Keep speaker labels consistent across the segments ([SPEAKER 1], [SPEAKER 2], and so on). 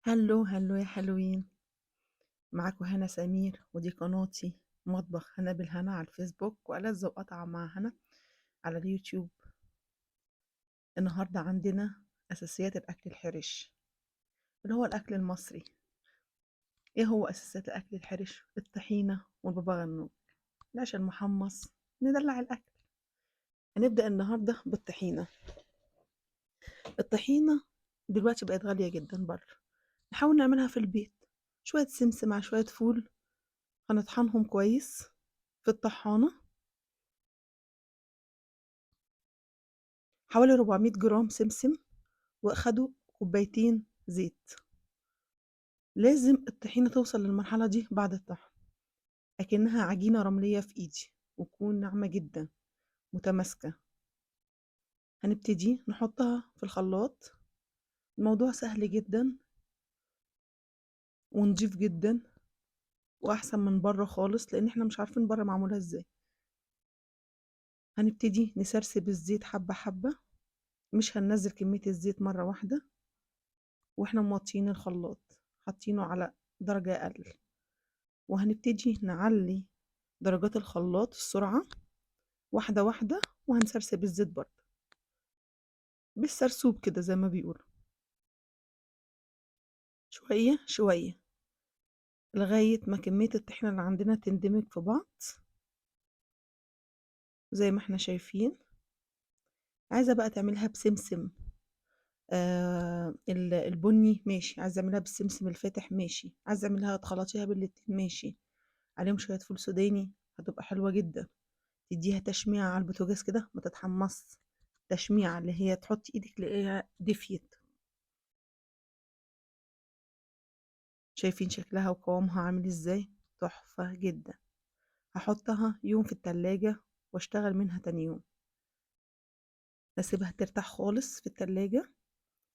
[SPEAKER 1] هلو هلو يا حلوين. معاكم هنا سمير، ودي قناتي مطبخ هنا بالهنا على الفيسبوك، وألذ وأطعم مع هنا على اليوتيوب. النهاردة عندنا أساسيات الأكل الحرش، اللي هو الأكل المصري. إيه هو أساسيات الأكل الحرش؟ الطحينة والبابا غنوج، العيش المحمص، ندلع الأكل. هنبدأ النهاردة بالطحينة. الطحينة دلوقتي بقت غالية جدا بره، نحاول نعملها في البيت. شوية سمسم مع شوية فول، هنطحنهم كويس في الطحانة. حوالي 400 جرام سمسم، وأخدوا كوبايتين زيت. لازم الطحينة توصل للمرحلة دي بعد الطحن، أكنها عجينة رملية في إيدي، وتكون ناعمة جدا متماسكة. هنبتدي نحطها في الخلاط. الموضوع سهل جدا ونضيف جدا، وأحسن من بره خالص، لأن احنا مش عارفين بره معمولة ازاي. هنبتدي نسرسب الزيت حبة حبة، مش هننزل كمية الزيت مرة واحدة، واحنا موطيين الخلاط، حاطينه على درجة أقل. وهنبتدي نعلي درجات الخلاط السرعة واحدة واحدة، وهنسرسب الزيت برضه بالسرسوب كده زي ما بيقولوا، شوية شوية، لغاية ما كمية الطحينة اللي عندنا تندمج في بعض زي ما احنا شايفين. عايزة بقى تعملها بسمسم البني ماشي، عايزة اعملها بالسمسم الفاتح ماشي، عايزة اعملها تخلطيها بالاتنين ماشي، عليهم شوية فول سوداني هتبقى حلوة جدا. تديها تشميعة على البوتاجاز كده، ما تتحمص، تشميعة اللي هي تحطي ايدك تلاقيها دفيت. شايفين شكلها وقوامها عامل ازاي؟ تحفة جدا. هحطها يوم في التلاجة واشتغل منها تاني يوم، اسيبها ترتاح خالص في التلاجة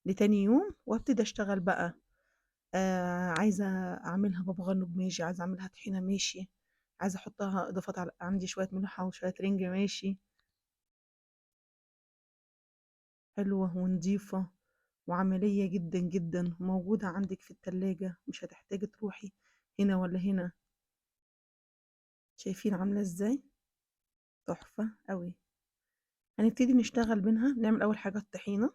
[SPEAKER 1] لتاني يوم، وابتدي اشتغل بقى. عايزة اعملها بابا غنوج ماشي، عايزة اعملها طحينة ماشي، عايزة احطها اضافات، على عندي شوية ملوحة وشوية رنج ماشي. حلوة ونضيفة وعملية جدا جدا، موجودة عندك في التلاجة، مش هتحتاجي تروحي هنا ولا هنا. شايفين عاملة ازاي؟ تحفة قوي. هنبتدي نشتغل منها، نعمل اول حاجة الطحينة.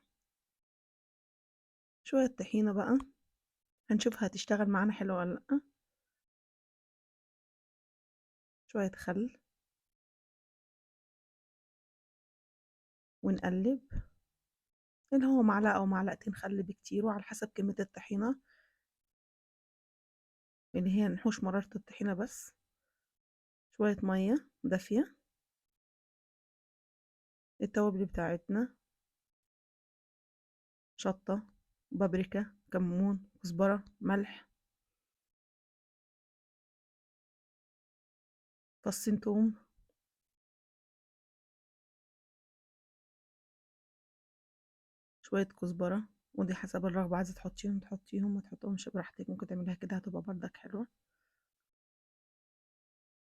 [SPEAKER 1] شوية طحينة بقى، هنشوفها هتشتغل معانا حلوة ولا لأ. شوية خل، ونقلب، اللي هو معلقة أو معلقتين خل بكتير، وعلى حسب كمية الطحينة اللي هي نحوش مرارة الطحينة بس. شوية مية دافية، التوابل بتاعتنا، شطة، بابريكا، كمون، كزبرة، ملح، فصين توم، شوية كزبرة، ودي حسب الرغبة، عايزة تحطيهم تحطيهم، ما تحطهمش براحتك، ممكن تعمليها كده هتبقى بردك حلوة.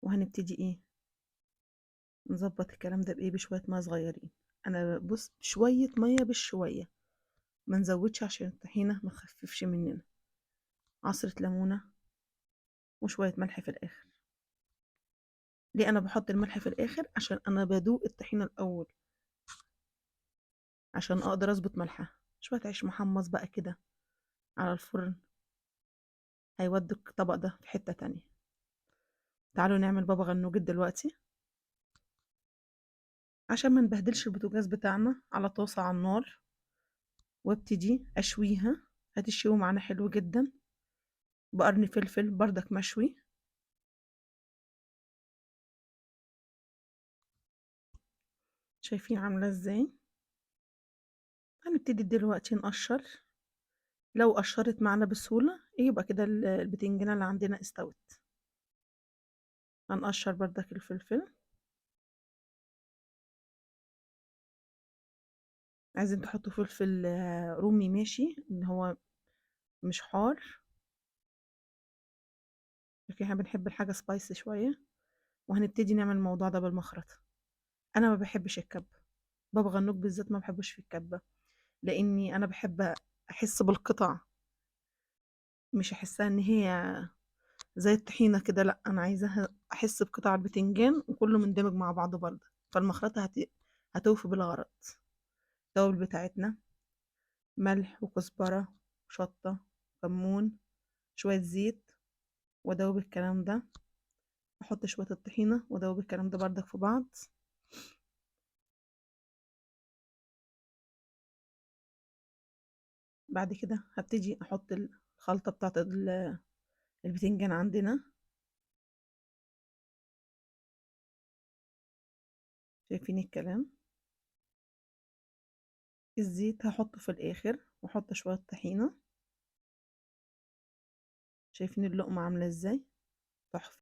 [SPEAKER 1] وهنبتدي ايه، نظبط الكلام ده بايه، بشوية مية صغيرين. انا بص شوية مية بالشوية، ما نزودش عشان الطحينة ما تخففش مننا. عصرة ليمونة، وشوية ملح في الآخر. ليه أنا بحط الملح في الآخر؟ عشان أنا بدوق الطحينة الأول، عشان أقدر أظبط ملحها. شوية عيش محمص بقى كده على الفرن، هيودوا الطبق ده في حتة تانية. تعالوا نعمل بابا غنوج دلوقتي. عشان ما نبهدلش البوتاجاز بتاعنا، على طاسة على النار، وابتدي أشويها. هتشوي معانا حلو جدا، بقرن فلفل بردك مشوي. شايفين عاملة ازاي؟ هنبتدي دلوقتي نقشر. لو قشرت معانا بسهولة يبقى كده البتنجانة اللي عندنا استوت. هنقشر بردك الفلفل. عايزين تحطوا فلفل رومي ماشي، اللي هو مش حار، لكن احنا بنحب الحاجة سبايسي شوية. وهنبتدي نعمل الموضوع ده بالمخرطة. انا ما بحبش الكبة، بابا غنوج بالذات ما بحبش في الكبة، لاني انا بحب احس بالقطع. مش هحسها ان هي زي الطحينة كده، لا انا عايزاها احس بقطع البتنجان وكله مندمج مع بعضه برضه. فالمخرطة هتوفي بالغرض. التوابل بتاعتنا: ملح وكزبرة وشطة، كمون، شوية زيت، وادوب الكلام ده. احط شوية الطحينة وادوب الكلام ده بردك في بعض. بعد كده هبتدي احط الخلطة بتاعت البتنجان عندنا. شايفين الكلام؟ الزيت هحطه في الاخر، واحط شوية طحينة. شايفين اللقمة عاملة ازاي؟ تحفة.